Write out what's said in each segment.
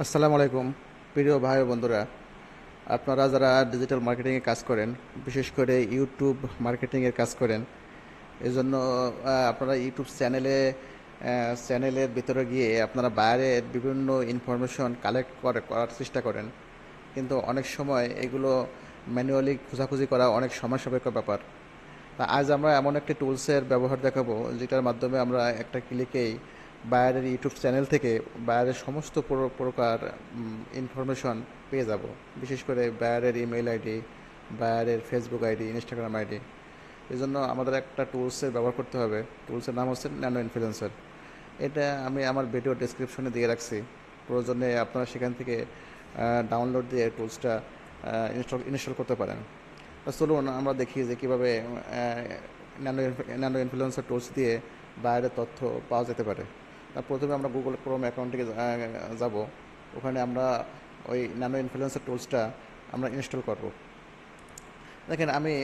আসসালামু আলাইকুম প্রিয় ভাই ও বন্ধুরা। আপনারা যারা ডিজিটাল মার্কেটিংয়ে কাজ করেন, বিশেষ করে ইউটিউব মার্কেটিংয়ের কাজ করেন, এজন্য আপনারা ইউটিউব চ্যানেলের ভিতরে গিয়ে আপনারা বাইরের বিভিন্ন ইনফরমেশন কালেক্ট করার চেষ্টা করেন, কিন্তু অনেক সময় এগুলো ম্যানুয়ালি খোঁজাখুঁজি করা অনেক সময় সাপেক্ষ ব্যাপার। তা আজ আমরা এমন একটি টুলসের ব্যবহার দেখাবো, যেটার মাধ্যমে আমরা একটা ক্লিকেই বাইরের ইউটিউব চ্যানেল থেকে বাইরের সমস্ত প্রকার ইনফরমেশন পেয়ে যাব। বিশেষ করে বাইরের ইমেল আইডি, বাইরের ফেসবুক আইডি, ইনস্টাগ্রাম আইডি। এই জন্য আমাদের একটা টুলসের ব্যবহার করতে হবে। টুলসের নাম হচ্ছে ন্যানো ইনফ্লুয়েন্সার। এটা আমি আমার ভিডিও ডেসক্রিপশনে দিয়ে রাখছি, প্রয়োজনে আপনারা সেখান থেকে ডাউনলোড দিয়ে টুলসটা ইনস্টল করতে পারেন। চলুন আমরা দেখি যে কীভাবে ন্যানো ন্যানো ইনফ্লুয়েন্সার টুলস দিয়ে বাইরের তথ্য পাওয়া যেতে পারে। প্রথমে আমরা গুগল ক্রোম অ্যাকাউন্টে যাব। ওখানে আমরা ওই ন্যানো ইনফ্লুয়েন্সার টুলসটা আমরা ইনস্টল করব। দেখেন আমি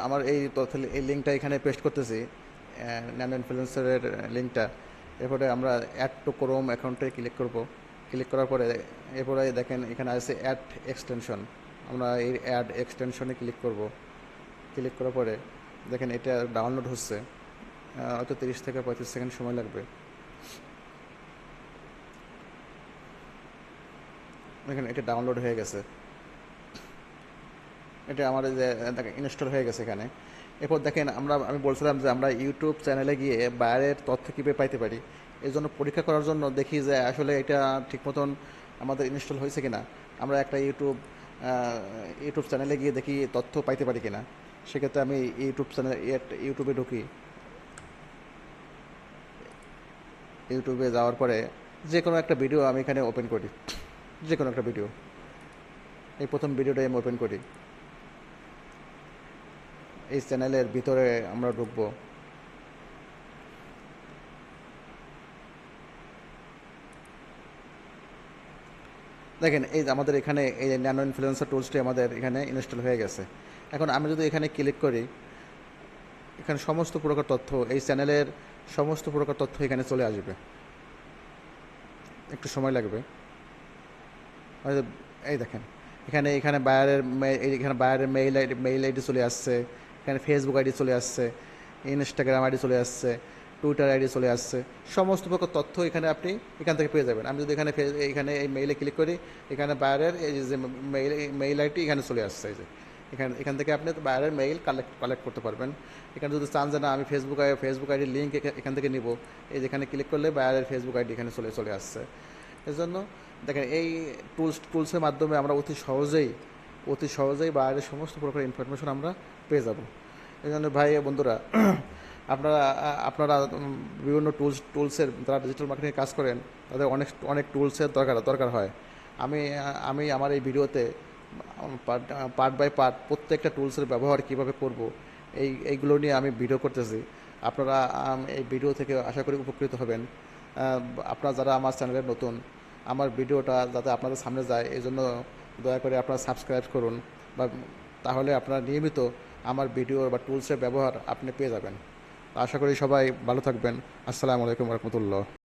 আমার এই লিঙ্কটা এখানে পেস্ট করতেছি, ন্যানো ইনফ্লুয়েন্সারের লিঙ্কটা। এরপরে আমরা অ্যাড টু ক্রোম অ্যাকাউন্টে ক্লিক করব। ক্লিক করার পরে এরপরে দেখেন এখানে আছে অ্যাড এক্সটেনশন। আমরা এই অ্যাড এক্সটেনশনে ক্লিক করব। ক্লিক করার পরে দেখেন এটা ডাউনলোড হচ্ছে, হয়তো 30 থেকে 35 সেকেন্ড সময় লাগবে। দেখেন এটা ডাউনলোড হয়ে গেছে। এটা আমার যে দেখেন ইনস্টল হয়ে গেছে এখানে। এরপর দেখেন আমি বলছিলাম যে আমরা ইউটিউব চ্যানেলে গিয়ে বাইরের তথ্য কীভাবে পাইতে পারি। এই জন্য পরীক্ষা করার জন্য দেখি যে আসলে এটা ঠিক মতন আমাদের ইনস্টল হয়েছে কিনা। আমরা একটা ইউটিউব চ্যানেলে গিয়ে দেখি তথ্য পাইতে পারি কিনা। সেক্ষেত্রে আমি ইউটিউবে ঢুকি। ইউটিউবে যাওয়ার পরে যে কোনো একটা ভিডিও আমি এখানে ওপেন করি। যে কোনো একটা ভিডিও, এই প্রথম ভিডিওটাই আমি ওপেন করি। এই চ্যানেলের ভিতরে আমরা ঢুকবো। দেখেন এই যে আমাদের এখানে এই ন্যানো ইনফ্লুয়েন্সার টুলসটি আমাদের এখানে ইনস্টল হয়ে গেছে। এখন আমি যদি এখানে ক্লিক করি, এখানে সমস্ত প্রকার তথ্য, এই চ্যানেলের সমস্ত প্রকার তথ্য এখানে চলে আসবে। একটু সময় লাগবে। হয়তো এই দেখেন এখানে এখানে বায়ারের মেইল আইডি চলে আসছে, এখানে ফেসবুক আইডি চলে আসছে, ইনস্টাগ্রাম আইডি চলে আসছে, টুইটার আইডি চলে আসছে। সমস্ত প্রকার তথ্য এখানে আপনি এখান থেকে পেয়ে যাবেন। আমি যদি এখানে এই মেইলে ক্লিক করি, এখানে বায়ারের এই যে মেইল আইডি এখানে চলে আসছে। এই যে এখান থেকে আপনি বায়ারের মেইল কালেক্ট করতে পারবেন। এখানে যদি চান যে না আমি ফেসবুক আইডির লিঙ্ক এখান থেকে নিব, এই যেখানে ক্লিক করলে বায়ারের ফেসবুক আইডি এখানে চলে আসছে। এজন্য দেখেন এই টুলসের মাধ্যমে আমরা অতি সহজেই বাইরের সমস্ত প্রকার ইনফরমেশন আমরা পেয়ে যাব। এই জন্য ভাই বন্ধুরা, আপনারা আপনারা বিভিন্ন টুলসের যারা ডিজিটাল মার্কেটিংয়ে কাজ করেন, তাদের অনেক অনেক টুলসের দরকার হয়। আমি আমি আমার এই ভিডিওতে পার্ট বাই পার্ট প্রত্যেকটা টুলসের ব্যবহার কীভাবে করব, এইগুলো নিয়ে আমি ভিডিও করতেছি। আপনারা এই ভিডিও থেকে আশা করি উপকৃত হবেন। আপনারা যারা আমার চ্যানেলে নতুন, আমার ভিডিওটা যাতে আপনাদের সামনে যায় এই জন্য দয়া করে আপনারা সাবস্ক্রাইব করুন, বা তাহলে আপনারা নিয়মিত আমার ভিডিও বা টুলসের ব্যবহার আপনি পেয়ে যাবেন। আশা করি সবাই ভালো থাকবেন। আসসালামু আলাইকুম রহমতুল্লাহ।